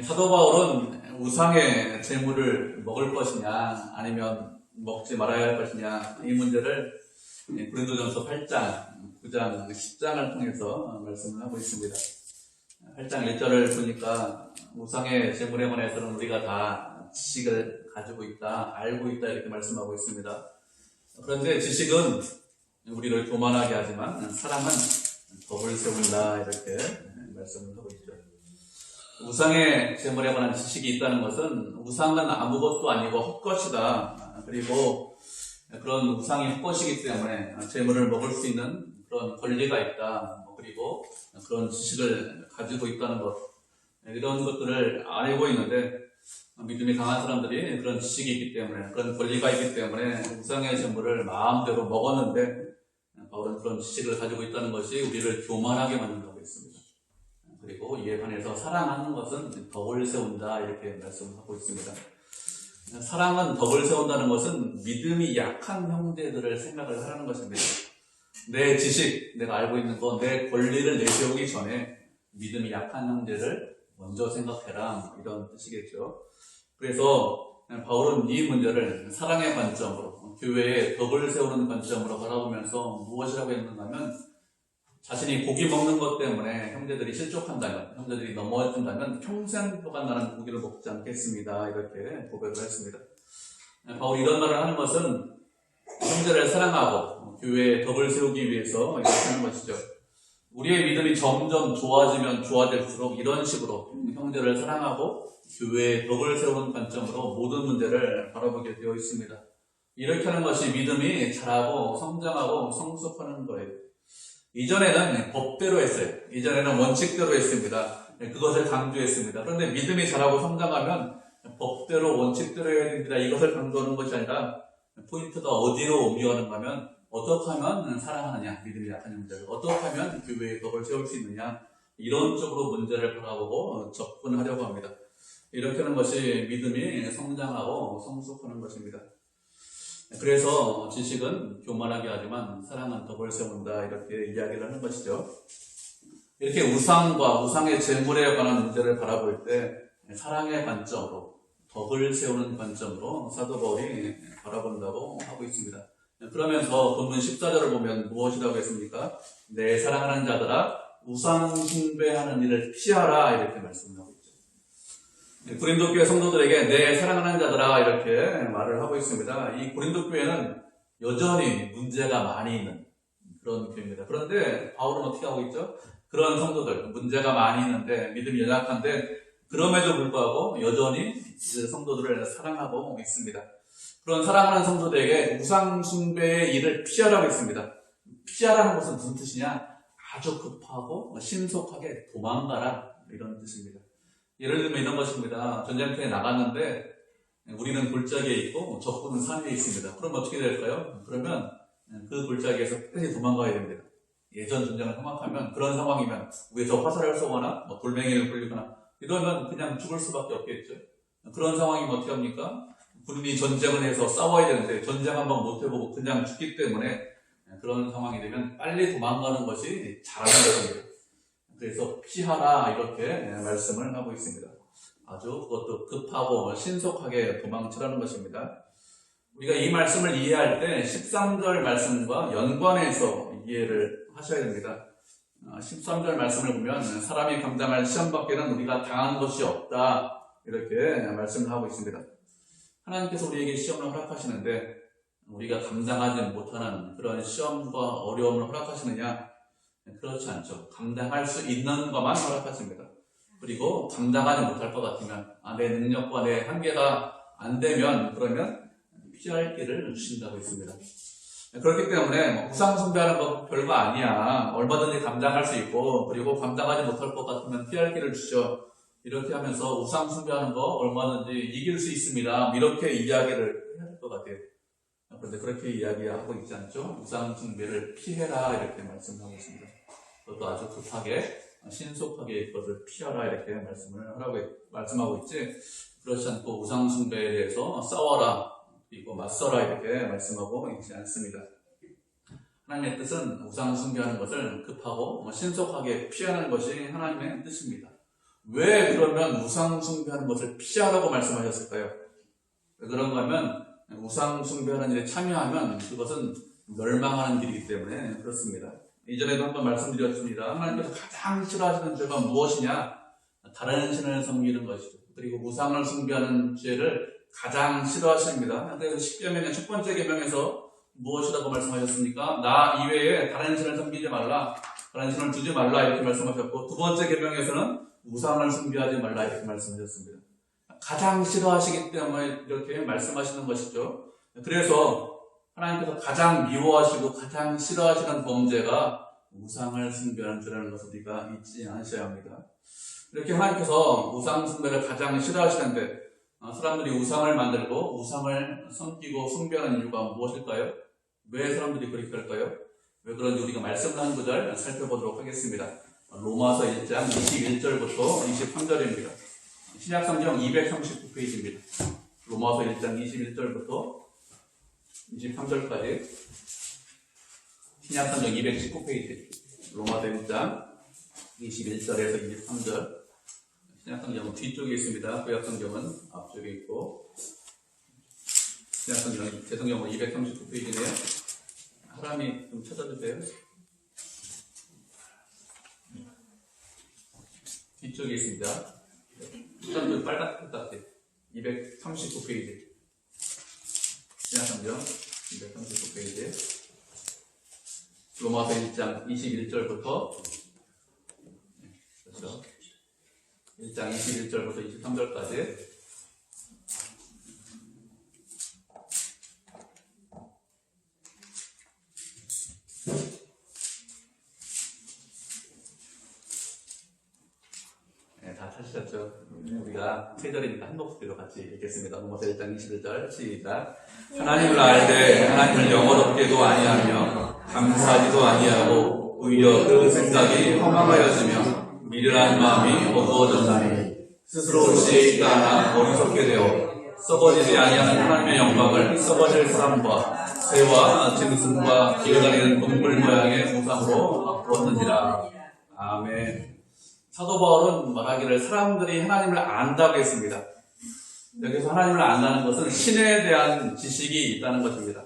사도 바울은 우상의 재물을 먹을 것이냐 아니면 먹지 말아야 할 것이냐 이 문제를 고린도전서 8장, 9장, 10장을 통해서 말씀을 하고 있습니다. 8장 1절을 보니까 우상의 재물에 관해서는 우리가 다 지식을 가지고 있다, 알고 있다 이렇게 말씀하고 있습니다. 그런데 지식은 우리를 교만하게 하지만 사랑은 덕을 세운다 이렇게 말씀을 하고 있죠. 우상의 재물에 관한 지식이 있다는 것은 우상은 아무것도 아니고 헛것이다. 그리고 그런 우상이 헛것이기 때문에 재물을 먹을 수 있는 그런 권리가 있다. 그리고 그런 지식을 가지고 있다는 것, 이런 것들을 알고 있는데 믿음이 강한 사람들이 그런 지식이 있기 때문에, 그런 권리가 있기 때문에 우상의 재물을 마음대로 먹었는데 바울은 그런 지식을 가지고 있다는 것이 우리를 교만하게 만든다고 했습니다. 그리고 이에 반해서 사랑하는 것은 덕을 세운다 이렇게 말씀하고 있습니다. 사랑은 덕을 세운다는 것은 믿음이 약한 형제들을 생각을 하라는 것입니다. 내 지식, 내가 알고 있는 것, 내 권리를 내세우기 전에 믿음이 약한 형제를 먼저 생각해라 이런 뜻이겠죠. 그래서 바울은 이 문제를 사랑의 관점으로, 교회의 덕을 세우는 관점으로 바라보면서 무엇이라고 했는가 하면 자신이 고기 먹는 것 때문에 형제들이 실족한다면, 형제들이 넘어진다면 평생 또한 나는 고기를 먹지 않겠습니다 이렇게 고백을 했습니다. 바울이 이런 말을 하는 것은 형제를 사랑하고 교회의 덕을 세우기 위해서 이렇게 하는 것이죠. 우리의 믿음이 점점 좋아지면 좋아질수록 이런 식으로 형제를 사랑하고 교회의 덕을 세우는 관점으로 모든 문제를 바라보게 되어 있습니다. 이렇게 하는 것이 믿음이 자라고 성장하고 성숙하는 거예요. 이전에는 법대로 했어요. 이전에는 원칙대로 했습니다. 그것을 강조했습니다. 그런데 믿음이 자라고 성장하면 법대로 원칙대로 해야 됩니다. 이것을 강조하는 것이 아니라 포인트가 어디로 옮겨가는가 하면 어떻게 하면 사랑하느냐, 믿음이 약한 형제를 어떻게 하면 교회의 덕을 세울 수 있느냐, 이런 쪽으로 문제를 바라보고 접근하려고 합니다. 이렇게 하는 것이 믿음이 성장하고 성숙하는 것입니다. 그래서 지식은 교만하게 하지만 사랑은 덕을 세운다 이렇게 이야기를 하는 것이죠. 이렇게 우상과 우상의 재물에 관한 문제를 바라볼 때 사랑의 관점으로, 덕을 세우는 관점으로 사도 바울이 바라본다고 하고 있습니다. 그러면서 본문 14절을 보면 무엇이라고 했습니까? 내 사랑하는 자들아 우상 숭배하는 일을 피하라 이렇게 말씀하고 있죠. 고린도 교회 성도들에게 내 사랑하는 자들아 이렇게 말을 하고 있습니다. 이 고린도 교회는 여전히 문제가 많이 있는 그런 교회입니다. 그런데 바울은 어떻게 하고 있죠? 그런 성도들, 문제가 많이 있는데 믿음이 연약한데 그럼에도 불구하고 여전히 성도들을 사랑하고 있습니다. 그런 사랑하는 성도들에게 우상 숭배의 일을 피하라고 했습니다. 피하라는 것은 무슨 뜻이냐? 아주 급하고 신속하게 도망가라 이런 뜻입니다. 예를 들면 이런 것입니다. 전쟁터에 나갔는데 우리는 골짜기에 있고 적군은 산 위에 있습니다. 그럼 어떻게 될까요? 그러면 그 골짜기에서 끝까지 도망가야 됩니다. 예전 전쟁을 생각하면 그런 상황이면 위에서 화살을 쏘거나 돌멩이를 굴리거나 이러면 그냥 죽을 수밖에 없겠죠. 그런 상황이면 어떻게 합니까? 군인이 전쟁을 해서 싸워야 되는데 전쟁 한번 못 해보고 그냥 죽기 때문에 그런 상황이 되면 빨리 도망가는 것이 잘하는 것입니다. 그래서 피하라 이렇게 말씀을 하고 있습니다. 아주 그것도 급하고 신속하게 도망치라는 것입니다. 우리가 이 말씀을 이해할 때 13절 말씀과 연관해서 이해를 하셔야 됩니다. 13절 말씀을 보면 사람이 감당할 시험 밖에는 우리가 당한 것이 없다 이렇게 말씀을 하고 있습니다. 하나님께서 우리에게 시험을 허락하시는데 우리가 감당하지 못하는 그런 시험과 어려움을 허락하시느냐? 그렇지 않죠. 감당할 수 있는 것만 허락하십니다. 그리고 감당하지 못할 것 같으면 내 능력과 내 한계가 안 되면 그러면 피할 길을 주신다고 했습니다. 그렇기 때문에 우상 숭배하는 거 별거 아니야. 얼마든지 감당할 수 있고 그리고 감당하지 못할 것 같으면 피할 길을 주죠. 이렇게 하면서 우상 숭배하는 거 얼마든지 이길 수 있습니다. 이렇게 이야기를 해야 할 것 같아요. 그런데 그렇게 이야기하고 있지 않죠. 우상 숭배를 피해라 이렇게 말씀하고 있습니다. 그것도 아주 급하게 신속하게 그것을 피하라 이렇게 말씀하고 있지. 그렇지 않고 우상 숭배에 대해서 싸워라 그리고 맞서라 이렇게 말씀하고 있지 않습니다. 하나님의 뜻은 우상 숭배하는 것을 급하고 신속하게 피하는 것이 하나님의 뜻입니다. 왜 그러면 우상 숭배하는 것을 피하라고 말씀하셨을까요? 왜 그런가 하면 우상 숭배하는 일에 참여하면 그것은 멸망하는 길이기 때문에 그렇습니다. 이전에도 한번 말씀드렸습니다. 하나님께서 가장 싫어하시는 죄가 무엇이냐? 다른 신을 섬기는 것이죠. 그리고 우상을 숭배하는 죄를 가장 싫어하십니다. 그래서 10계명의 첫 번째 계명에서 무엇이라고 말씀하셨습니까? 나 이외에 다른 신을 섬기지 말라, 다른 신을 두지 말라 이렇게 말씀하셨고, 두 번째 계명에서는 우상을 숭배하지 말라 이렇게 말씀하셨습니다. 가장 싫어하시기 때문에 이렇게 말씀하시는 것이죠. 그래서 하나님께서 가장 미워하시고 가장 싫어하시는 범죄가 우상을 숭배하는 죄라는 것을 우리가 잊지 않으셔야 합니다. 이렇게 하나님께서 우상 숭배를 가장 싫어하시는데 사람들이 우상을 만들고 우상을 섬기고 숭배하는 이유가 무엇일까요? 왜 사람들이 그렇게 할까요? 왜 그런지 우리가 말씀을 한 구절 살펴보도록 하겠습니다. 로마서 1장 21절부터 23절입니다. 신약성경 239페이지입니다. 로마서 1장 21절부터 23절까지 신약성경 219페이지 로마서 1장 21절에서 23절 신약성경은 뒤쪽에 있습니다. 구약성경은 앞쪽에 있고 신약성경 제 성경은 239페이지네요. 사람이 좀 찾아주세요. 뒤쪽에 있습니다. 일단 빨갛게 딱 239페이지 신약성경 239페이지 로마서 1장 21절부터 그렇죠. 1장 21절부터 23절까지 다 찾으셨죠? 우리가 세 절이니까 한 목소리로 같이 읽겠습니다. 로마서 1장 21절 시작. 하나님을 알되 하나님을 영원롭게도 아니하며 감사하지도 아니하고 오히려 그 생각이 허망하여지며 미련한 마음이 어두워졌나니 스스로 지혜 있다 하나 어리석게 되어 썩어지지 아니하는 하나님의 영광을 썩어질 사람과 새와 짐승과 기어다니는 동물 모양의 우상으로 바꾸었느니라. 아멘. 사도 바울은 말하기를 사람들이 하나님을 안다고 했습니다. 여기서 하나님을 안다는 것은 신에 대한 지식이 있다는 것입니다.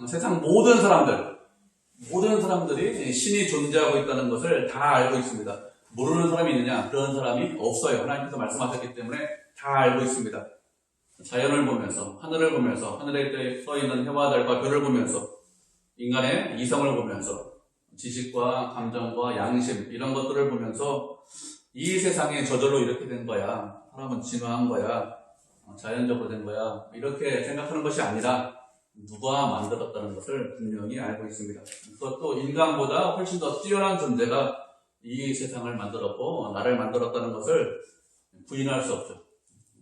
세상 모든 사람들이 신이 존재하고 있다는 것을 다 알고 있습니다. 모르는 사람이 있느냐? 그런 사람이 없어요. 하나님께서 말씀하셨기 때문에 다 알고 있습니다. 자연을 보면서, 하늘을 보면서, 하늘에 떠있는 해와 달과 별을 보면서, 인간의 이성을 보면서, 지식과 감정과 양심 이런 것들을 보면서 이 세상에 저절로 이렇게 된 거야, 사람은 진화한 거야, 자연적으로 된 거야 이렇게 생각하는 것이 아니라 누가 만들었다는 것을 분명히 알고 있습니다. 그것도 인간보다 훨씬 더 뛰어난 존재가 이 세상을 만들었고 나를 만들었다는 것을 부인할 수 없죠.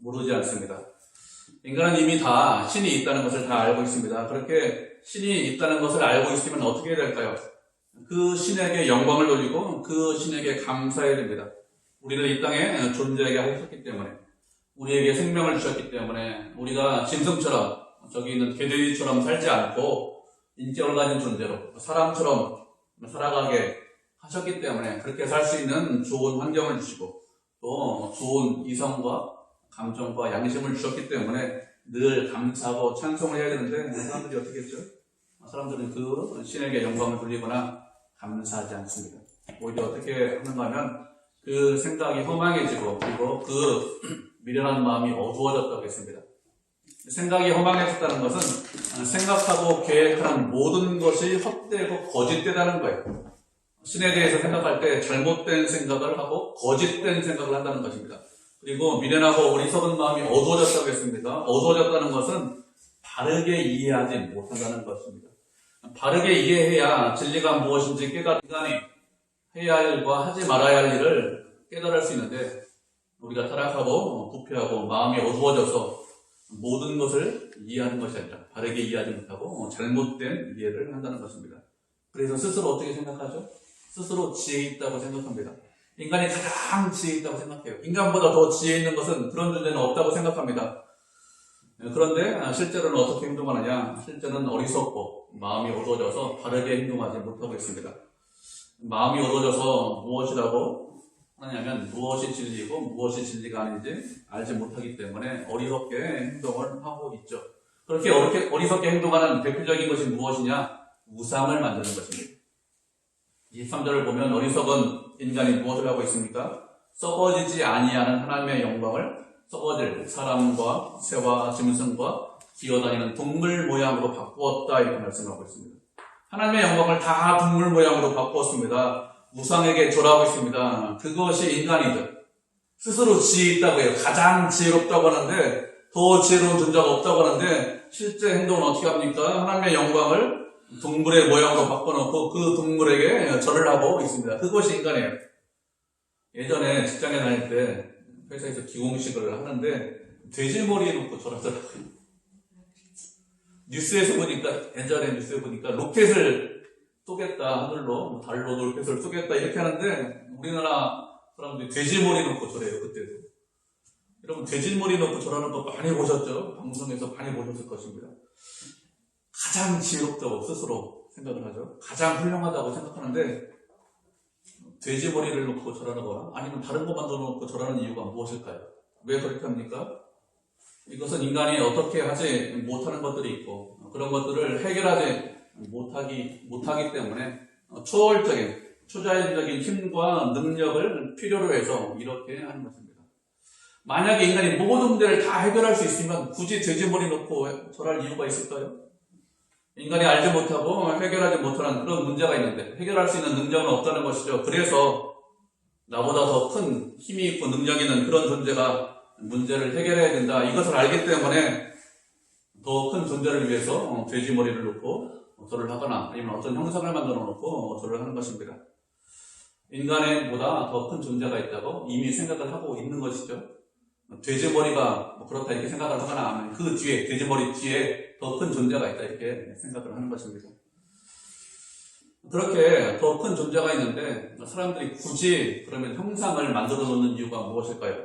모르지 않습니다. 인간은 이미 다 신이 있다는 것을 다 알고 있습니다. 그렇게 신이 있다는 것을 알고 있으면 어떻게 해야 될까요? 그 신에게 영광을 돌리고 그 신에게 감사해야 됩니다. 우리를 이 땅에 존재하게 하셨기 때문에, 우리에게 생명을 주셨기 때문에, 우리가 짐승처럼 저기 있는 개돼지처럼 살지 않고 인격을 가진 존재로 사람처럼 살아가게 하셨기 때문에 그렇게 살 수 있는 좋은 환경을 주시고 또 좋은 이성과 감정과 양심을 주셨기 때문에 늘 감사하고 찬송을 해야 되는데 사람들이 어떻게 했죠? 사람들은 그 신에게 영광을 돌리거나 감사하지 않습니다. 오히려 어떻게 하는가 하면 그 생각이 허망해지고 그리고 그 미련한 마음이 어두워졌다고 했습니다. 생각이 허망해졌다는 것은 생각하고 계획하는 모든 것이 헛되고 거짓되다는 거예요. 신에 대해서 생각할 때 잘못된 생각을 하고 거짓된 생각을 한다는 것입니다. 그리고 미련하고 어리석은 마음이 어두워졌다고 했습니다. 어두워졌다는 것은 바르게 이해하지 못한다는 것입니다. 바르게 이해해야 진리가 무엇인지 깨달은 인간이 해야 할 일과 하지 말아야 할 일을 깨달을 수 있는데 우리가 타락하고 부패하고 마음이 어두워져서 모든 것을 이해하는 것이 아니라 바르게 이해하지 못하고 잘못된 이해를 한다는 것입니다. 그래서 스스로 어떻게 생각하죠? 스스로 지혜 있다고 생각합니다. 인간이 가장 지혜 있다고 생각해요. 인간보다 더 지혜 있는 것은 그런 존재는 없다고 생각합니다. 그런데 실제로는 어떻게 행동하느냐? 실제는 어리석고 마음이 어두워져서 바르게 행동하지 못하고 있습니다. 마음이 어두워져서 무엇이라고 하냐면 무엇이 진리고 무엇이 진리가 아닌지 알지 못하기 때문에 어리석게 행동을 하고 있죠. 그렇게 어리석게 행동하는 대표적인 것이 무엇이냐? 우상을 만드는 것입니다. 23절을 보면 어리석은 인간이 무엇을 하고 있습니까? 썩어지지 아니하는 하나님의 영광을 썩어질 사람과 새와 짐승과 기어다니는 동물 모양으로 바꾸었다 이렇게 말씀하고 있습니다. 하나님의 영광을 다 동물 모양으로 바꾸었습니다. 우상에게 절하고 있습니다. 그것이 인간이죠. 스스로 지혜 있다고 해요. 가장 지혜롭다고 하는데 더 지혜로운 존재가 없다고 하는데 실제 행동은 어떻게 합니까? 하나님의 영광을 동물의 모양으로 바꿔놓고 그 동물에게 절을 하고 있습니다. 그것이 인간이에요. 예전에 직장에 다닐 때 회사에서 기공식을 하는데 돼지머리에 놓고 절하더라고요. 뉴스에서 보니까 예전에 뉴스에 보니까 로켓을 쏘겠다 하늘로 달로 로켓을 쏘겠다 이렇게 하는데 우리나라 사람들이 돼지머리 놓고 절해요. 그때도. 여러분 돼지머리 놓고 절하는 거 많이 보셨죠? 방송에서 많이 보셨을 것입니다. 가장 지혜롭다고 스스로 생각을 하죠. 가장 훌륭하다고 생각하는데 돼지머리를 놓고 절하는 거나 아니면 다른 거 만들어 놓고 절하는 이유가 무엇일까요? 왜 그렇게 합니까? 이것은 인간이 어떻게 하지 못하는 것들이 있고 그런 것들을 해결하지 못하기 때문에 초자연적인 힘과 능력을 필요로 해서 이렇게 하는 것입니다. 만약에 인간이 모든 문제를 다 해결할 수 있으면 굳이 돼지머리 놓고 절할 이유가 있을까요? 인간이 알지 못하고 해결하지 못하는 그런 문제가 있는데 해결할 수 있는 능력은 없다는 것이죠. 그래서 나보다 더 큰 힘이 있고 능력이 있는 그런 존재가 문제를 해결해야 된다. 이것을 알기 때문에 더 큰 존재를 위해서 돼지머리를 놓고 절을 하거나 아니면 어떤 형상을 만들어 놓고 절을 하는 것입니다. 인간보다 더 큰 존재가 있다고 이미 생각을 하고 있는 것이죠. 돼지머리가 그렇다 이렇게 생각을 하거나 하면 그 뒤에 돼지머리 뒤에 더 큰 존재가 있다 이렇게 생각을 하는 것입니다. 그렇게 더 큰 존재가 있는데 사람들이 굳이 그러면 형상을 만들어 놓는 이유가 무엇일까요?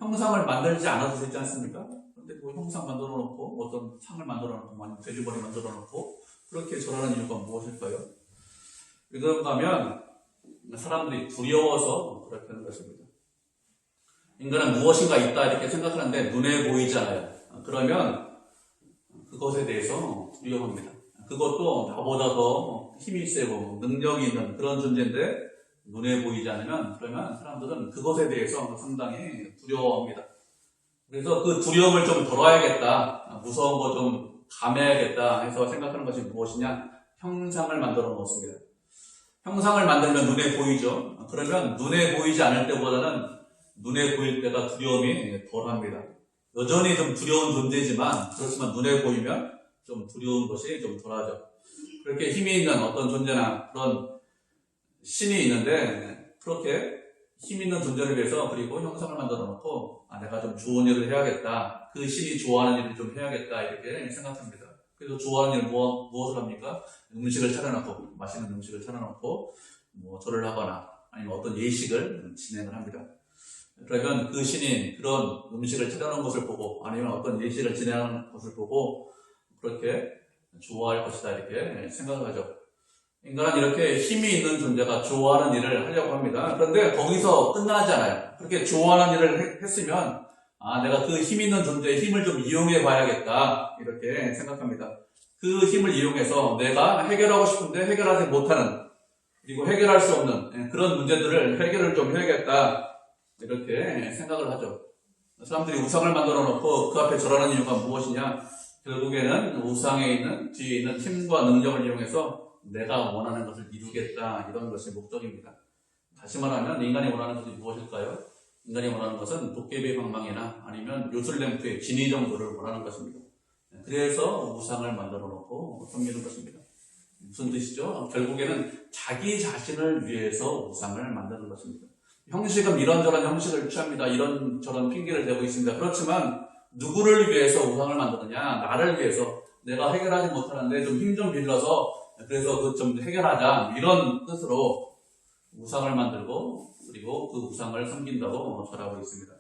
형상을 만들지 않아도 되지 않습니까? 그런데 그 형상 만들어 놓고 어떤 상을 만들어 놓고 아니면 돼지머리 만들어 놓고 그렇게 절하는 이유가 무엇일까요? 왜 그런가 하면 사람들이 두려워서 그렇게 하는 것입니다. 인간은 무엇인가 있다 이렇게 생각하는데 눈에 보이지 않아요. 그러면 그것에 대해서 두려워합니다. 그것도 나보다 더 힘이 세고 능력이 있는 그런 존재인데 눈에 보이지 않으면 그러면 사람들은 그것에 대해서 상당히 두려워합니다. 그래서 그 두려움을 좀 덜어야겠다, 무서운 거 좀 감해야겠다 해서 생각하는 것이 무엇이냐? 형상을 만들어 놓습니다. 형상을 만들면 눈에 보이죠. 그러면 눈에 보이지 않을 때보다는 눈에 보일 때가 두려움이 덜합니다. 여전히 좀 두려운 존재지만 그렇지만 눈에 보이면 좀 두려운 것이 좀 덜하죠. 그렇게 힘이 있는 어떤 존재나 그런 신이 있는데 그렇게 힘 있는 존재를 위해서 그리고 형상을 만들어 놓고 내가 좀 좋은 일을 해야겠다. 그 신이 좋아하는 일을 좀 해야겠다 이렇게 생각합니다. 그래서 좋아하는 일 무엇을 합니까? 음식을 차려놓고 맛있는 음식을 차려놓고 절을 하거나 아니면 어떤 예식을 진행을 합니다. 그러면 그 신이 그런 음식을 차려놓은 것을 보고 아니면 어떤 예식을 진행하는 것을 보고 그렇게 좋아할 것이다 이렇게 생각을 하죠. 인간은 이렇게 힘이 있는 존재가 좋아하는 일을 하려고 합니다. 그런데 거기서 끝나지 않아요. 그렇게 좋아하는 일을 했으면 내가 그 힘 있는 존재의 힘을 좀 이용해 봐야겠다 이렇게 생각합니다. 그 힘을 이용해서 내가 해결하고 싶은데 해결하지 못하는 그리고 해결할 수 없는 그런 문제들을 해결을 좀 해야겠다 이렇게 생각을 하죠. 사람들이 우상을 만들어 놓고 그 앞에 절하는 이유가 무엇이냐? 결국에는 우상에 있는 뒤에 있는 힘과 능력을 이용해서 내가 원하는 것을 이루겠다 이런 것이 목적입니다. 다시 말하면 인간이 원하는 것이 무엇일까요? 인간이 원하는 것은 도깨비 방망이나 아니면 요술램프의 지니 정도를 원하는 것입니다. 그래서 우상을 만들어 놓고 섬기는 것입니다. 무슨 뜻이죠? 결국에는 자기 자신을 위해서 우상을 만드는 것입니다. 형식은 이런저런 형식을 취합니다. 이런저런 핑계를 대고 있습니다. 그렇지만 누구를 위해서 우상을 만드느냐? 나를 위해서. 내가 해결하지 못하는데 좀 힘 좀 빌려서 그래서 그 좀 해결하자 이런 뜻으로 우상을 만들고 그리고 그 우상을 섬긴다고 절하고 있습니다.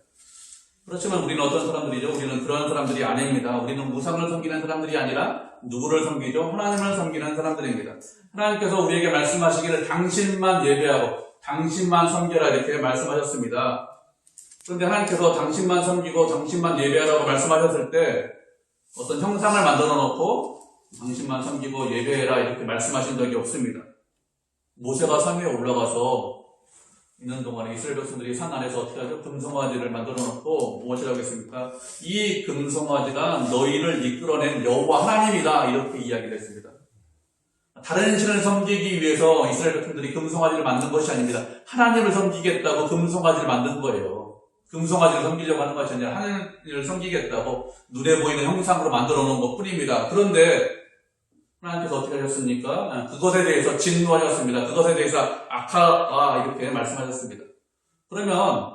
그렇지만 우리는 어떤 사람들이죠? 우리는 그런 사람들이 아닙니다. 우리는 우상을 섬기는 사람들이 아니라 누구를 섬기죠? 하나님을 섬기는 사람들입니다. 하나님께서 우리에게 말씀하시기를 당신만 예배하고 당신만 섬겨라 이렇게 말씀하셨습니다. 그런데 하나님께서 당신만 섬기고 당신만 예배하라고 말씀하셨을 때 어떤 형상을 만들어 놓고 당신만 섬기고 예배해라 이렇게 말씀하신 적이 없습니다. 모세가 산 위에 올라가서 있는 동안에 이스라엘 백성들이 산 안에서 어떻게 하죠? 금송아지를 만들어 놓고 무엇이라고 했습니까? 이 금송아지가 너희를 이끌어낸 여호와 하나님이다 이렇게 이야기를 했습니다. 다른 신을 섬기기 위해서 이스라엘 백성들이 금송아지를 만든 것이 아닙니다. 하나님을 섬기겠다고 금송아지를 만든 거예요. 금송아지를 섬기려고 하는 것이 아니라 하나님을 섬기겠다고 눈에 보이는 형상으로 만들어 놓은 것 뿐입니다. 그런데 하나님께서 어떻게 하셨습니까? 그것에 대해서 진노하셨습니다. 그것에 대해서 악하다 이렇게 말씀하셨습니다. 그러면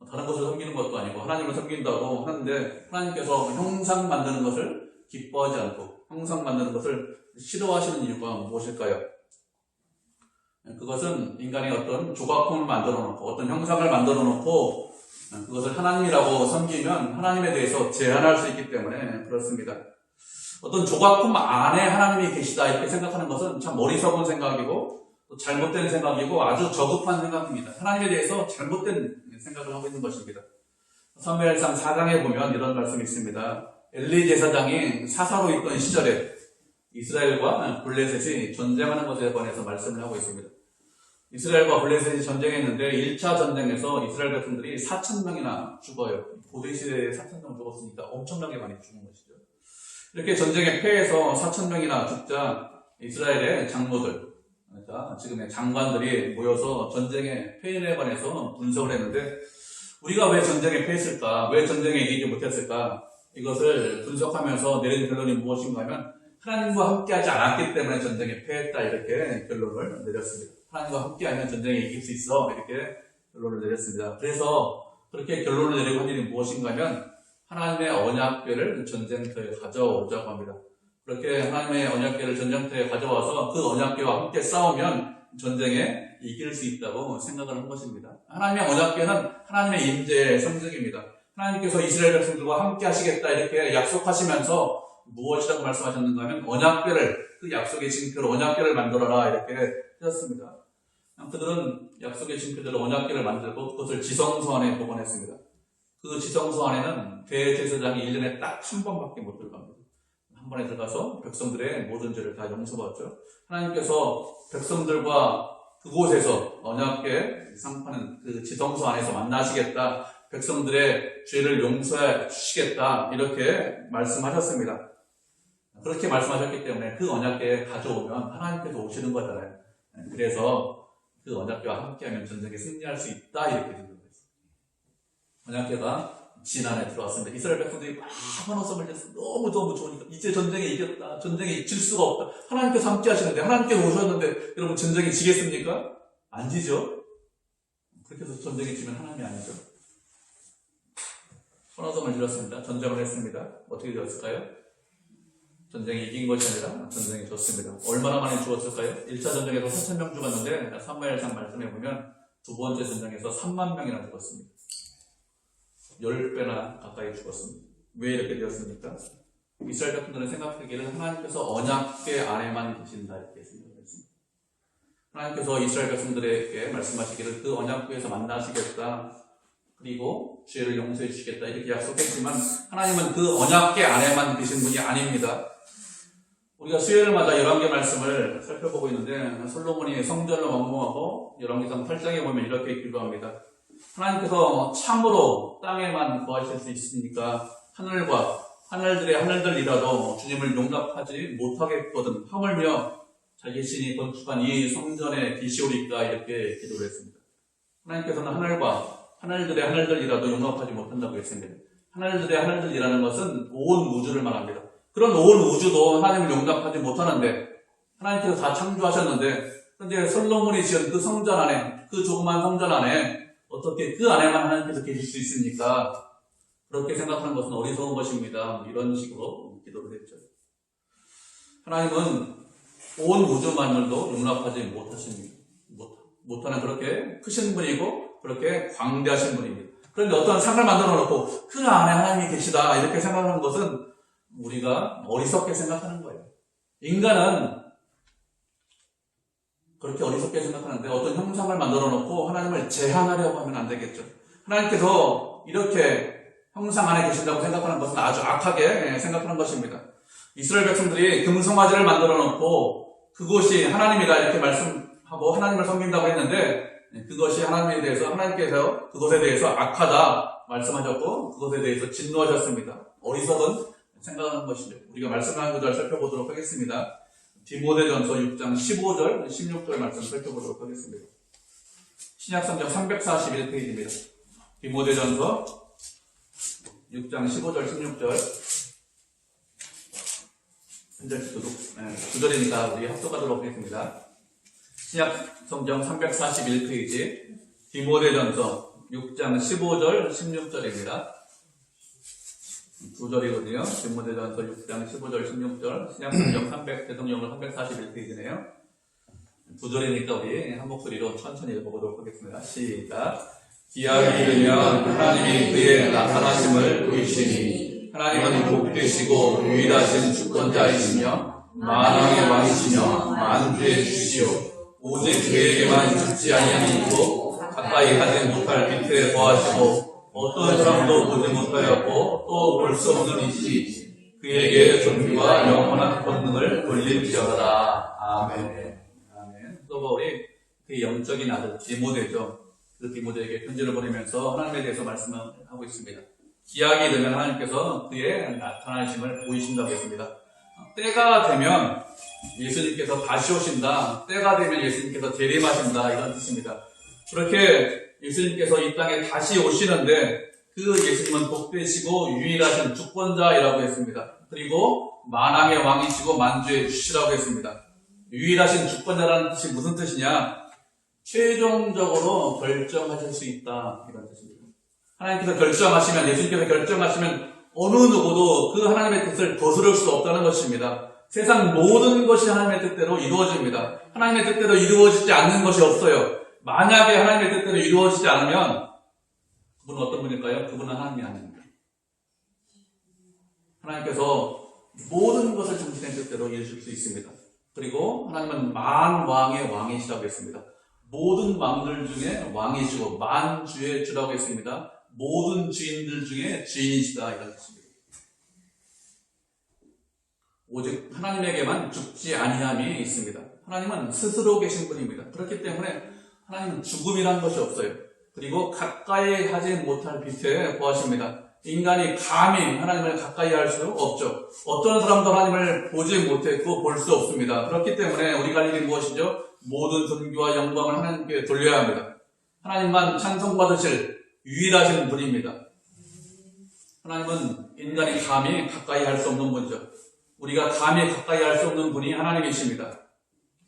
다른 것을 섬기는 것도 아니고 하나님을 섬긴다고 하는데 하나님께서 형상 만드는 것을 기뻐하지 않고 형상 만드는 것을 싫어하시는 이유가 무엇일까요? 그것은 인간이 어떤 조각품을 만들어 놓고 어떤 형상을 만들어 놓고 그것을 하나님이라고 섬기면 하나님에 대해서 제한할 수 있기 때문에 그렇습니다. 어떤 조각품 안에 하나님이 계시다 이렇게 생각하는 것은 참 어리석은 생각이고 잘못된 생각이고 아주 저급한 생각입니다. 하나님에 대해서 잘못된 생각을 하고 있는 것입니다. 사무엘상 4장에 보면 이런 말씀이 있습니다. 엘리 제사장이 사사로 있던 시절에 이스라엘과 블레셋이 전쟁하는 것에 관해서 말씀을 하고 있습니다. 이스라엘과 블레셋이 전쟁했는데 1차 전쟁에서 이스라엘 백성들이 4,000명이나 죽어요. 고대시대에 4,000명 죽었으니까 엄청나게 많이 죽은 것이죠. 이렇게 전쟁에 패해서 4,000명이나 죽자 이스라엘의 장로들, 그러니까 지금의 장관들이 모여서 전쟁의 패인에 관해서 분석을 했는데 우리가 왜 전쟁에 패했을까? 왜 전쟁에 이기지 못했을까? 이것을 분석하면서 내린 결론이 무엇인가 하면 하나님과 함께하지 않았기 때문에 전쟁에 패했다 이렇게 결론을 내렸습니다. 하나님과 함께하면 전쟁에 이길 수 있어 이렇게 결론을 내렸습니다. 그래서 그렇게 결론을 내리고 한 일이 무엇인가 하면 하나님의 언약궤를 전쟁터에 가져오자고 합니다. 그렇게 하나님의 언약궤를 전쟁터에 가져와서 그 언약궤와 함께 싸우면 전쟁에 이길 수 있다고 생각을 한 것입니다. 하나님의 언약궤는 하나님의 임재의 상징입니다. 하나님께서 이스라엘 백성들과 함께 하시겠다 이렇게 약속하시면서 무엇이라고 말씀하셨는가 하면 언약궤를 그 약속의 징표로 언약궤를 만들어라 이렇게 하셨습니다. 그들은 약속의 징표대로 언약궤를 만들고 그것을 지성소 안에 보관했습니다. 그 지성소 안에는 대제사장이 1년에 딱 한 번밖에 못 들어갑니다. 한 번에 들어가서 백성들의 모든 죄를 다 용서받죠. 하나님께서 백성들과 그곳에서 언약궤 상파는 그 지성소 안에서 만나시겠다. 백성들의 죄를 용서해 주시겠다. 이렇게 말씀하셨습니다. 그렇게 말씀하셨기 때문에 그 언약궤에 가져오면 하나님께서 오시는 거잖아요. 그래서 그 언약궤와 함께하면 전쟁에 승리할 수 있다. 이렇게 된 거예요. 언약궤가 진 안에 들어왔습니다. 이스라엘 백성들이 막 환호성을 내서 너무 좋으니까 이제 전쟁에 이겼다. 전쟁에 질 수가 없다. 하나님께서 함께 하시는데 하나님께서 오셨는데 여러분 전쟁에 지겠습니까? 안 지죠. 그렇게 해서 전쟁에 지면 하나님이 아니죠. 환호성을 질렀습니다. 전쟁을 했습니다. 어떻게 되었을까요? 전쟁에 이긴 것이 아니라 전쟁에 졌습니다. 얼마나 많이 죽었을까요? 1차 전쟁에서 4,000명 죽었는데 사무엘상 말씀해 보면 두 번째 전쟁에서 3만 명이나 죽었습니다. 10배나 가까이 죽었습니다. 왜 이렇게 되었습니까? 이스라엘 백성들은 생각하기를 하나님께서 언약궤 안에만 계신다 이렇게 생각했습니다. 하나님께서 이스라엘 백성들에게 말씀하시기를 그 언약궤에서 만나시겠다. 그리고 죄를 용서해 주시겠다 이렇게 약속했지만 하나님은 그 언약궤 안에만 계신 분이 아닙니다. 우리가 수요일을 맞아 열왕기 말씀을 살펴보고 있는데 솔로몬이 성전을 완공하고 열왕기상 8장에 보면 이렇게 기도합니다. 하나님께서 참으로 땅에만 거하실 수 있으니까 하늘들의 하늘들이라도 주님을 용납하지 못하겠거든 하물며 자기 신이 건축한 이 성전에 계시오리까 이렇게 기도를 했습니다. 하나님께서는 하늘들의 하늘들이라도 용납하지 못한다고 했습니다. 하늘들의 하늘들이라는 것은 온 우주를 말합니다. 그런 온 우주도 하나님을 용납하지 못하는데 하나님께서 다 창조하셨는데 그런데 솔로몬이 지은 그 성전 안에 그 조그만 성전 안에 어떻게 그 안에만 하나님께서 계실 수 있습니까? 그렇게 생각하는 것은 어리석은 것입니다. 이런 식으로 기도를 했죠. 하나님은 온 우주만을도 용납하지 못하십니다. 못하는 그렇게 크신 분이고 그렇게 광대하신 분입니다. 그런데 어떤 상을 만들어 놓고 그 안에 하나님이 계시다 이렇게 생각하는 것은 우리가 어리석게 생각하는 거예요. 인간은 그렇게 어리석게 생각하는데 어떤 형상을 만들어 놓고 하나님을 제한하려고 하면 안 되겠죠. 하나님께서 이렇게 형상 안에 계신다고 생각하는 것은 아주 악하게 생각하는 것입니다. 이스라엘 백성들이 금송아지를 만들어 놓고 그것이 하나님이다 이렇게 말씀하고 하나님을 섬긴다고 했는데 그것이 하나님께서 그것에 대해서 악하다 말씀하셨고 그것에 대해서 진노하셨습니다. 어리석은 생각하는 것이죠. 우리가 말씀하는 구절 살펴보도록 하겠습니다. 디모데전서 6장 15절, 16절 말씀 살펴보도록 하겠습니다. 신약성경 341페이지입니다. 디모데전서 6장 15절, 16절 한 절씩 두 절이니까 우리 합독하도록 하겠습니다. 신약성경 341페이지 디모데전서 6장 15절, 16절입니다. 두 절이거든요. 디모데전서 6장 15절, 16절. 신약성경 대성경은 341페이지네요. 두 절이니까 우리 한 목소리로 천천히 읽어보도록 하겠습니다. 시작. 기약이 이르면 하나님이 그의 나타나심을 보이시니 하나님은 복되시고 유일하신 주권자이시며 만왕의 왕이시며 만주의 주시오 오직 그에게만 죽지 아니함이 있고 가까이 하지 못할 빛에 거하시고 어떤 사람도 보지 못하였고 또 볼 수 없는 이시 그에게 존귀와 영원한 권능을 돌릴지어다. 아멘. 아멘. 또 바울이 그 영적인 아들 디모데죠. 그 디모데에게 편지를 보내면서 하나님에 대해서 말씀하고 있습니다. 기약이 되면 하나님께서 그의 나타나심을 보이신다고 했습니다. 때가 되면 예수님께서 다시 오신다. 때가 되면 예수님께서 재림하신다. 이런 뜻입니다. 그렇게 예수님께서 이 땅에 다시 오시는데 그 예수님은 복되시고 유일하신 주권자이라고 했습니다. 그리고 만왕의 왕이시고 만주의 주시라고 했습니다. 유일하신 주권자라는 뜻이 무슨 뜻이냐? 최종적으로 결정하실 수 있다. 이런 뜻입니다. 하나님께서 결정하시면, 예수님께서 결정하시면 어느 누구도 그 하나님의 뜻을 거스를 수 없다는 것입니다. 세상 모든 것이 하나님의 뜻대로 이루어집니다. 하나님의 뜻대로 이루어지지 않는 것이 없어요. 만약에 하나님의 뜻대로 이루어지지 않으면 그분은 어떤 분일까요? 그분은 하나님이 아닙니다. 하나님께서 모든 것을 당신의 뜻대로 이루실 수 있습니다. 그리고 하나님은 만왕의 왕이시라고 했습니다. 모든 왕들 중에 왕이시고 만주의 주라고 했습니다. 모든 주인들 중에 주인이시다 이런 뜻입니다. 오직 하나님에게만 죽지 아니함이 있습니다. 하나님은 스스로 계신 분입니다. 그렇기 때문에 하나님은 죽음이란 것이 없어요. 그리고 가까이 하지 못할 빛에 거하십니다. 인간이 감히 하나님을 가까이 할 수 없죠. 어떤 사람도 하나님을 보지 못했고 볼 수 없습니다. 그렇기 때문에 우리가 할 일이 무엇이죠? 모든 존귀와 영광을 하나님께 돌려야 합니다. 하나님만 찬송받으실 유일하신 분입니다. 하나님은 인간이 감히 가까이 할 수 없는 분이죠. 우리가 감히 가까이 할 수 없는 분이 하나님이십니다.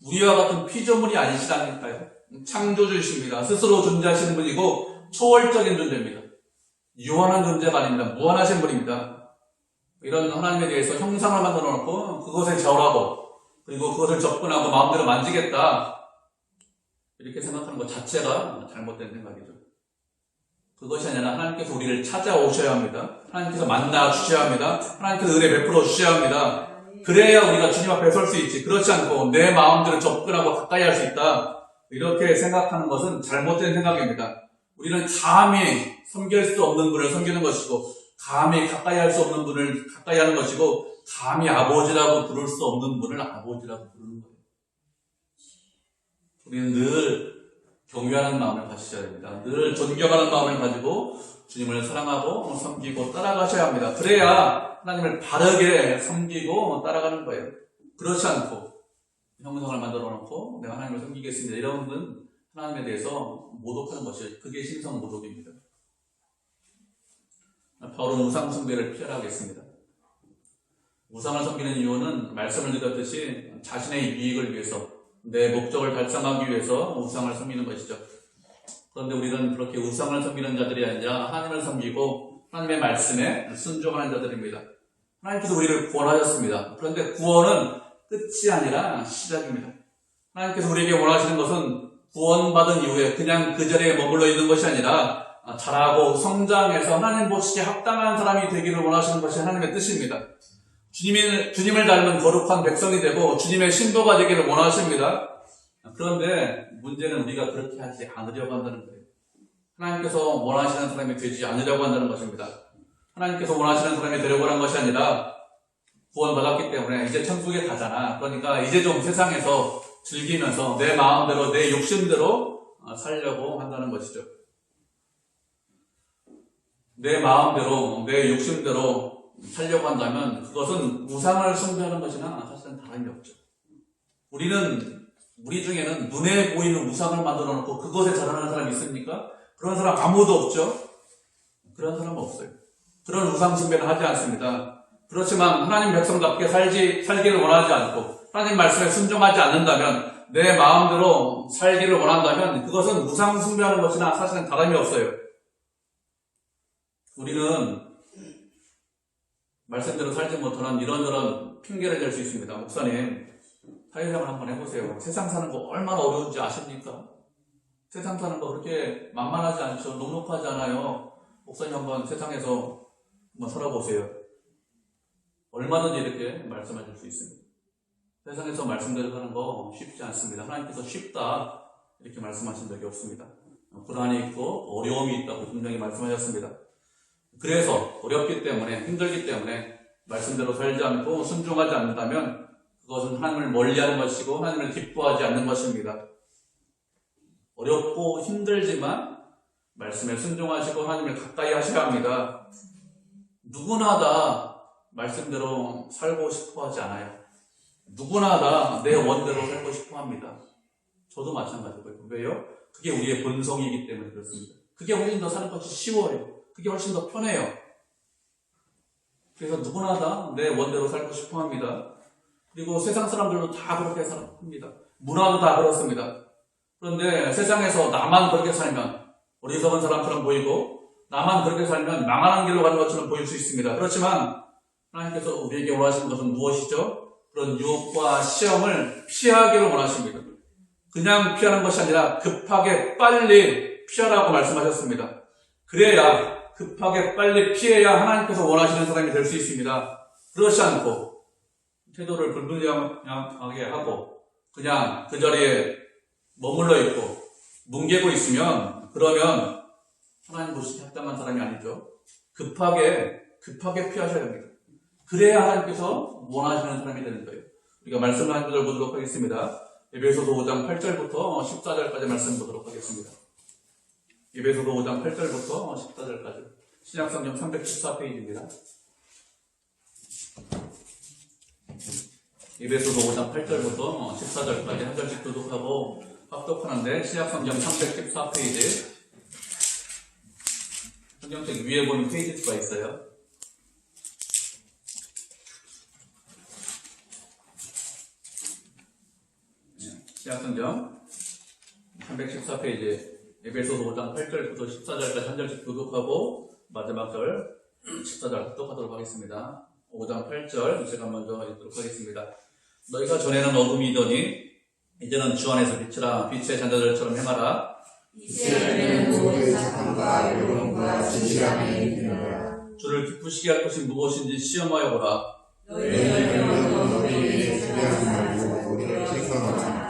우리와 같은 피조물이 아니시다니까요. 창조주이십니다. 스스로 존재하시는 분이고 초월적인 존재입니다. 유한한 존재가 아닙니다. 무한하신 분입니다. 이런 하나님에 대해서 형상을 만들어 놓고 그것에 절하고 그리고 그것을 접근하고 마음대로 만지겠다 이렇게 생각하는 것 자체가 잘못된 생각이죠. 그것이 아니라 하나님께서 우리를 찾아오셔야 합니다. 하나님께서 만나 주셔야 합니다. 하나님께서 은혜 베풀어 주셔야 합니다. 그래야 우리가 주님 앞에 설 수 있지. 그렇지 않고 내 마음대로 접근하고 가까이 할 수 있다. 이렇게 생각하는 것은 잘못된 생각입니다. 우리는 감히 섬길 수 없는 분을 섬기는 것이고 감히 가까이 할 수 없는 분을 가까이 하는 것이고 감히 아버지라고 부를 수 없는 분을 아버지라고 부르는 거예요. 우리는 늘 경외하는 마음을 가지셔야 됩니다. 늘 존경하는 마음을 가지고 주님을 사랑하고 섬기고 따라가셔야 합니다. 그래야 하나님을 바르게 섬기고 따라가는 거예요. 그렇지 않고 형상을 만들어 놓고 내가 하나님을 섬기겠습니다. 이런 건 하나님에 대해서 모독하는 것이에요. 그게 신성 모독입니다. 바울은 우상 숭배를 피하라고 했습니다. 우상을 섬기는 이유는 말씀을 드렸듯이 자신의 유익을 위해서 내 목적을 달성하기 위해서 우상을 섬기는 것이죠. 그런데 우리는 그렇게 우상을 섬기는 자들이 아니라 하나님을 섬기고 하나님의 말씀에 순종하는 자들입니다. 하나님께서 우리를 구원하셨습니다. 그런데 구원은 끝이 아니라 시작입니다. 하나님께서 우리에게 원하시는 것은 구원받은 이후에 그냥 그 자리에 머물러 있는 것이 아니라 자라고 성장해서 하나님 보시기에 합당한 사람이 되기를 원하시는 것이 하나님의 뜻입니다. 주님을 닮은 거룩한 백성이 되고 주님의 신도가 되기를 원하십니다. 그런데 문제는 우리가 그렇게 하지 않으려고 한다는 거예요. 하나님께서 원하시는 사람이 되지 않으려고 한다는 것입니다. 하나님께서 원하시는 사람이 되려고 하는 것이 아니라 구원받았기 때문에 이제 천국에 가잖아. 그러니까 이제 좀 세상에서 즐기면서 내 마음대로 내 욕심대로 살려고 한다는 것이죠. 내 마음대로 내 욕심대로 살려고 한다면 그것은 우상을 숭배하는 것이나 사실은 다름이 없죠. 우리 중에는 눈에 보이는 우상을 만들어 놓고 그것에 자라나는 사람이 있습니까? 그런 사람 아무도 없죠. 그런 사람은 없어요. 그런 우상 숭배는 하지 않습니다. 그렇지만 하나님 백성답게 살기를 원하지 않고 하나님 말씀에 순종하지 않는다면, 내 마음대로 살기를 원한다면 그것은 우상 숭배하는 것이나 사실은 다름이 없어요. 우리는 말씀대로 살지 못하는 이런저런 핑계를 댈 수 있습니다. 목사님, 사회생활 한번 해보세요. 세상 사는 거 얼마나 어려운지 아십니까? 세상 사는 거 그렇게 만만하지 않죠. 녹록하지 않아요. 목사님 한번 세상에서 한번 살아보세요. 얼마든지 이렇게 말씀하실 수 있습니다. 세상에서 말씀대로 사는 거 쉽지 않습니다. 하나님께서 쉽다 이렇게 말씀하신 적이 없습니다. 고난이 있고 어려움이 있다고 분명히 말씀하셨습니다. 그래서 어렵기 때문에, 힘들기 때문에 말씀대로 살지 않고 순종하지 않는다면 그것은 하나님을 멀리하는 것이고 하나님을 기뻐하지 않는 것입니다. 어렵고 힘들지만 말씀에 순종하시고 하나님을 가까이 하셔야 합니다. 누구나 다 말씀대로 살고 싶어 하지 않아요. 누구나 다 내 원대로 살고 싶어 합니다. 저도 마찬가지고요. 왜요? 그게 우리의 본성이기 때문에 그렇습니다. 그게 훨씬 더 사는 것이 쉬워요. 그게 훨씬 더 편해요. 그래서 누구나 다 내 원대로 살고 싶어 합니다. 그리고 세상 사람들도 다 그렇게 살합니다. 문화도 다 그렇습니다. 그런데 세상에서 나만 그렇게 살면 어리석은 사람처럼 보이고, 나만 그렇게 살면 망하는 길로 가는 것처럼 보일 수 있습니다. 그렇지만 하나님께서 우리에게 원하시는 것은 무엇이죠? 그런 유혹과 시험을 피하기를 원하십니다. 그냥 피하는 것이 아니라 급하게 빨리 피하라고 말씀하셨습니다. 그래야, 급하게 빨리 피해야 하나님께서 원하시는 사람이 될 수 있습니다. 그렇지 않고 태도를 불분명하게 하고 그냥 그 자리에 머물러 있고 뭉개고 있으면, 그러면 하나님 보시기에 합당한 사람이 아니죠. 급하게 피하셔야 합니다. 그래야 하나님께서 원하시는 사람이 되는 거예요. 우리가 말씀을 한 구절 보도록 하겠습니다. 에베소서 5장 8절부터 14절까지 말씀 보도록 하겠습니다. 에베소서 5장 8절부터 14절까지. 신약성경 314페이지입니다. 에베소서 5장 8절부터 14절까지 한 절씩 교독하고 합독하는데, 신약성경 314페이지, 성경책 위에 보면 페이지 수가 있어요. 신약성경 314페이지 에베소서 5장 8절부터 14절까지 한 절씩 교독하고 마지막 절 14절 합독하도록 하겠습니다. 5장 8절 제가 먼저 읽도록 하겠습니다. 너희가 전에는 어둠이더니 이제는 주 안에서 빛이라. 빛의 자녀들처럼 행하라. 이제는 모든 착함과 의로움과 진실함에 이르라. 주를 기쁘시게 할 것이 무엇인지 시험하여 보라. 너희는 너희에게 주려하지 말고 우리를 책망하라.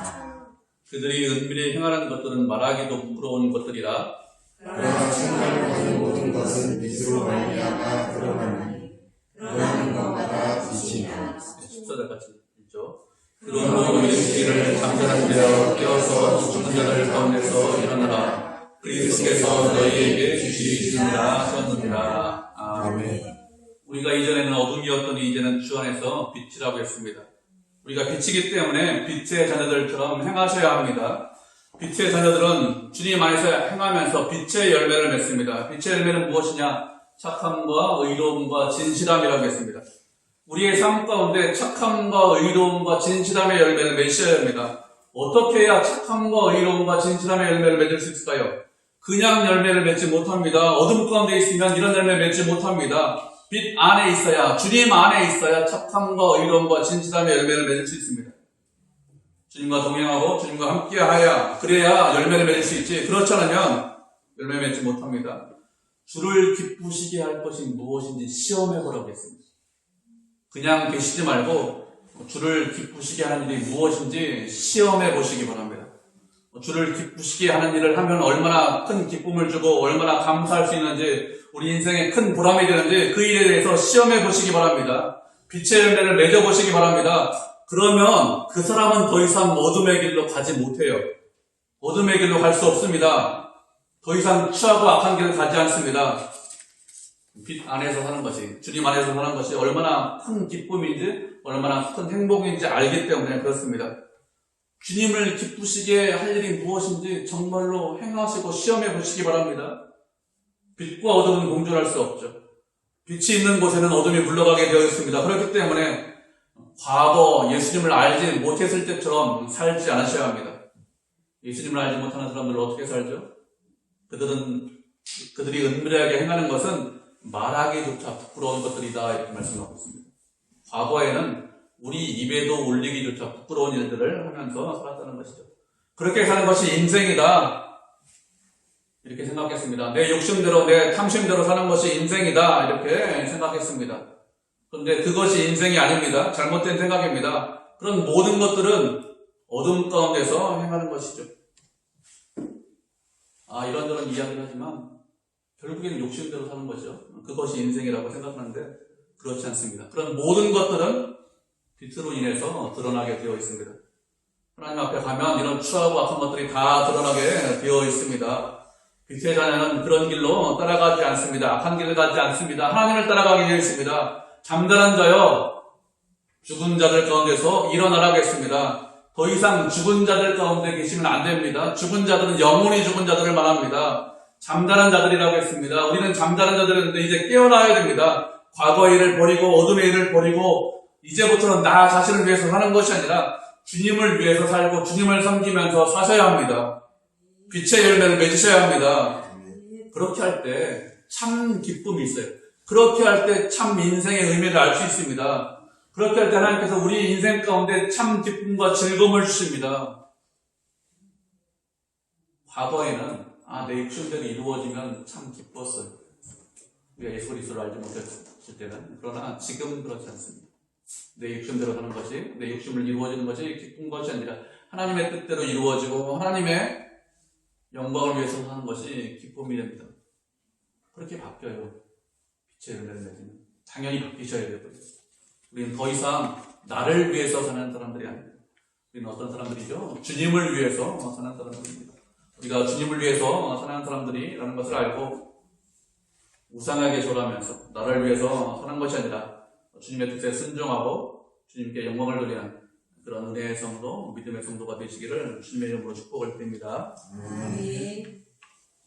그들이 은밀히 행하는 것들은 말하기도 부끄러운 것들이라. 그러나 천간을 모든 것은 빛으로 말미암아 드러나니 그러한 것마다 빛이나. 14절 같이 읽죠. 그러므로 일주일을 잠잠한 데어 깨어서 죽은 자들 가운데서 일어나라. 그리스도께서 너희에게 주시리라 하셨느니라. 아멘. 우리가 이전에는 어둠이었더니 이제는 주 안에서 빛이라고 했습니다. 우리가 빛이기 때문에 빛의 자녀들처럼 행하셔야 합니다. 빛의 자녀들은 주님 안에서 행하면서 빛의 열매를 맺습니다. 빛의 열매는 무엇이냐? 착함과 의로움과 진실함이라고 했습니다. 우리의 삶 가운데 착함과 의로움과 진실함의 열매를 맺으셔야 합니다. 어떻게 해야 착함과 의로움과 진실함의 열매를 맺을 수 있을까요? 그냥 열매를 맺지 못합니다. 어둠 가운데 있으면 이런 열매 맺지 못합니다. 빛 안에 있어야, 주님 안에 있어야 착함과 의로움과 진실함의 열매를 맺을 수 있습니다. 주님과 동행하고 주님과 함께 하야, 그래야 열매를 맺을 수 있지. 그렇지 않으면 열매 맺지 못합니다. 주를 기쁘시게 할 것이 무엇인지 시험해 보라고 했습니다. 그냥 계시지 말고 주를 기쁘시게 하는 일이 무엇인지 시험해 보시기 바랍니다. 주를 기쁘시게 하는 일을 하면 얼마나 큰 기쁨을 주고 얼마나 감사할 수 있는지, 우리 인생에 큰 보람이 되는지 그 일에 대해서 시험해 보시기 바랍니다. 빛의 열매를 맺어보시기 바랍니다. 그러면 그 사람은 더 이상 어둠의 길로 가지 못해요. 어둠의 길로 갈 수 없습니다. 더 이상 추하고 악한 길을 가지 않습니다. 빛 안에서 사는 것이, 주님 안에서 사는 것이 얼마나 큰 기쁨인지, 얼마나 큰 행복인지 알기 때문에 그렇습니다. 주님을 기쁘시게 할 일이 무엇인지 정말로 행하시고 시험해 보시기 바랍니다. 빛과 어둠은 공존할 수 없죠. 빛이 있는 곳에는 어둠이 물러가게 되어 있습니다. 그렇기 때문에 과거 예수님을 알지 못했을 때처럼 살지 않으셔야 합니다. 예수님을 알지 못하는 사람들은 어떻게 살죠? 그들이 은밀하게 행하는 것은 말하기조차 부끄러운 것들이다, 이렇게 말씀하고 있습니다. 과거에는 우리 입에도 올리기조차 부끄러운 일들을 하면서 살았다는 것이죠. 그렇게 사는 것이 인생이다, 이렇게 생각했습니다. 내 욕심대로, 내 탐심대로 사는 것이 인생이다, 이렇게 생각했습니다. 그런데 그것이 인생이 아닙니다. 잘못된 생각입니다. 그런 모든 것들은 어둠 가운데서 행하는 것이죠. 이런저런 이야기를 하지만 결국엔 욕심대로 사는 거죠. 그것이 인생이라고 생각하는데 그렇지 않습니다. 그런 모든 것들은 빛으로 인해서 드러나게 되어 있습니다. 하나님 앞에 가면 이런 추하고 악한 것들이 다 드러나게 되어 있습니다. 빛의 자녀는 그런 길로 따라가지 않습니다. 악한 길을 가지 않습니다. 하나님을 따라가게 되어 있습니다. 잠잠한 자여, 죽은 자들 가운데서 일어나라고 했습니다. 더 이상 죽은 자들 가운데 계시면 안 됩니다. 죽은 자들은 영혼이 죽은 자들을 말합니다. 잠자는 자들이라고 했습니다. 우리는 잠자는 자들인데 이제 깨어나야 됩니다. 과거의 일을 버리고 어둠의 일을 버리고 이제부터는 나 자신을 위해서 사는 것이 아니라 주님을 위해서 살고 주님을 섬기면서 사셔야 합니다. 빛의 열매를 맺으셔야 합니다. 그렇게 할 때 참 기쁨이 있어요. 그렇게 할 때 참 인생의 의미를 알 수 있습니다. 그렇게 할 때 하나님께서 우리 인생 가운데 참 기쁨과 즐거움을 주십니다. 과거에는 내 욕심대로 이루어지면 참 기뻤어요. 우리가 예수 그리스도를 알지 못했을 때는. 그러나 지금은 그렇지 않습니다. 내 욕심대로 하는 것이, 내 욕심을 이루어지는 것이 기쁜 것이 아니라 하나님의 뜻대로 이루어지고 하나님의 영광을 위해서 하는 것이 기쁨이 됩니다. 그렇게 바뀌어요. 빛의 열매를 맺으면. 당연히 바뀌셔야 되고요. 우리는 더 이상 나를 위해서 사는 사람들이 아닙니다. 우리는 어떤 사람들이죠? 주님을 위해서 사는 사람들입니다. 우리가 주님을 위해서 사는 사람들이라는 것을 알고 우상에게 절하면서 나를 위해서 사는 것이 아니라 주님의 뜻에 순종하고 주님께 영광을 돌리는 그런 은혜의 성도, 믿음의 성도가 되시기를 주님의 이름으로 축복을 드립니다. 아멘.